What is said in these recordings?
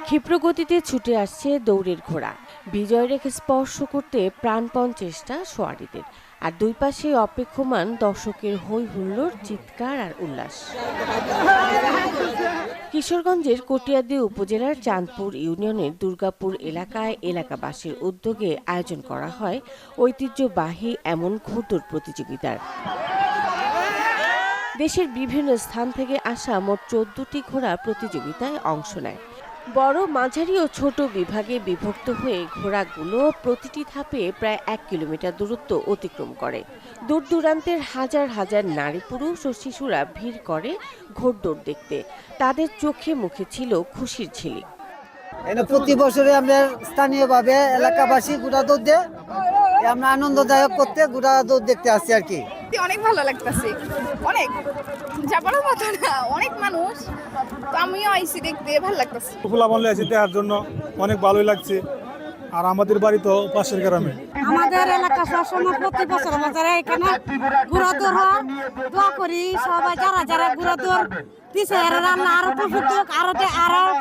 ক্ষিপ্র গতিতে ছুটে আসছে দৌড়ের ঘোড়া। বিজয় রেখে স্পর্শ করতে প্রাণপণ চেষ্টা সোয়ারিদের, আর দুই পাশে অপেক্ষমান দর্শকের হই হুল্লোড়, চিৎকার আর উল্লাস। কিশোরগঞ্জের কটিয়াদী উপজেলার চাঁদপুর ইউনিয়নের দুর্গাপুর এলাকায় এলাকাবাসীর উদ্যোগে আয়োজন করা হয় ঐতিহ্যবাহী এমন ঘোড়দৌড় প্রতিযোগিতার। দেশের বিভিন্ন স্থান থেকে আসা মোট 14টি ঘোড়া প্রতিযোগিতায় অংশ নেয়। বড়, মাঝারি ও ছোট বিভাগে বিভক্ত হয়ে ঘোড়াগুলো প্রতিটি ধাপে প্রায় 1 কিলোমিটার দূরত্ব অতিক্রম করে। দূর দূরান্তের হাজার হাজার নারী পুরুষ ও শিশুরা ভিড় করে ঘোড়দৌড় দেখতে। তাদের চোখে মুখে ছিল খুশির ঝিলিক। প্রতি বছরে আমরা স্থানীয়ভাবে এলাকাবাসী ঘোড়া দৌড় দিয়ে আমরা আনন্দদায়ক করতে ঘোড়া দৌড় দেখতে আসছি আর কি। অনেক ভালো লাগতেছে, অনেক যাবার মতো না, অনেক মানুষ, তো আমিও আইসি দেখতে ভালো লাগতেছে। খোলা মহলে এসে দেখার জন্য অনেক ভালোই লাগছে। আর আমাদের বাড়ি তো পাশের গ্রামে। আমাদের এলাকা সবসময় প্রতি বছর আমাদের এখানে ঘোড়া দৌড় হয়। দোয়া করি সবাই যারা যারা ঘোড়া দৌড় দিছে রান্না আরো প্রসিদ্ধ আরো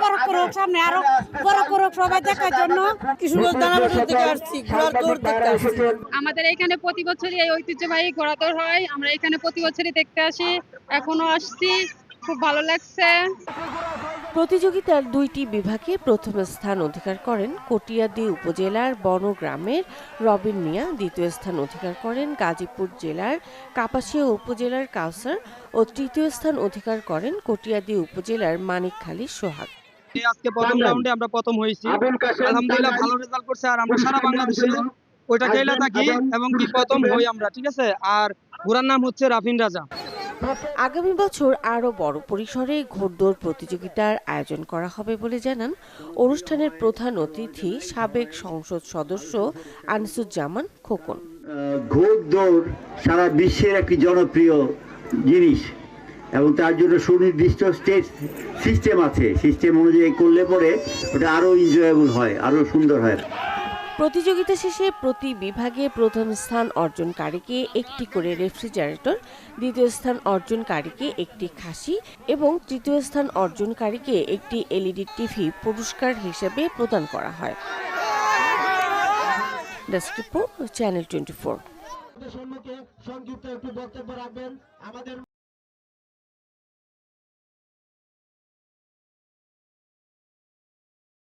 বড় করুক, সামনে আরো বড় করুক সবাই দেখার জন্য। কিশোরগঞ্জ দানাবাড়ি থেকে আসছি, ঘোড়া দৌড় দেখতে আসছি। আমাদের এখানে প্রতি বছরই এই ঐতিহ্যবাহী ঘোড়া দৌড় হয়। আমরা এখানে প্রতি বছরই দেখতে আসি, এখনো আসছি, খুব ভালো লাগছে। প্রতিযোগিতার 2টি বিভাগে প্রথম স্থান অধিকার করেন কটিয়াদী উপজেলার বনগ্রামের রবিন মিয়া, দ্বিতীয় স্থান অধিকার করেন গাজীপুর জেলার কাপাসিয়া উপজেলার কাউসার ও তৃতীয় স্থান অধিকার করেন কটিয়াদী উপজেলার মানিকখালী সোহাগ। আজকে প্রথম রাউন্ডে আমরা প্রথম হয়েছি, আলহামদুলিল্লাহ ভালো রেজাল্ট করছে। আর আমরা সারা বাংলাদেশে ওইটা খেলা থাকি এবং কি প্রথম হই আমরা, ঠিক আছে। আর ঘোড়ার নাম হচ্ছে রাফিন রাজা। আগামী বছর আরও বড় পরিসরে ঘোড়দৌড় প্রতিযোগিতার আয়োজন করা হবে বলে জানান অনুষ্ঠানের প্রধান অতিথি সাবেক সংসদ সদস্য আনিসুজ্জামান খোকন। ঘোড়দৌড় সারা বিশ্বের একটি জনপ্রিয় জিনিস এবং তার জন্য সুনির্দিষ্ট স্টেজ সিস্টেম আছে। সিস্টেম অনুযায়ী করলে পরে ওটা আরও এনজয়েবল হয়, আরও সুন্দর হয়। প্রতিযোগিতা শেষে প্রতি বিভাগে প্রথম স্থান অর্জনকারীকে একটি করে রেফ্রিজারেটর, দ্বিতীয় স্থান অর্জনকারীকে একটি খাসি এবং তৃতীয় স্থান অর্জনকারীকে একটি এলইডি টিভি পুরস্কার হিসেবে প্রদান করা হয়। Desk report, channel 24।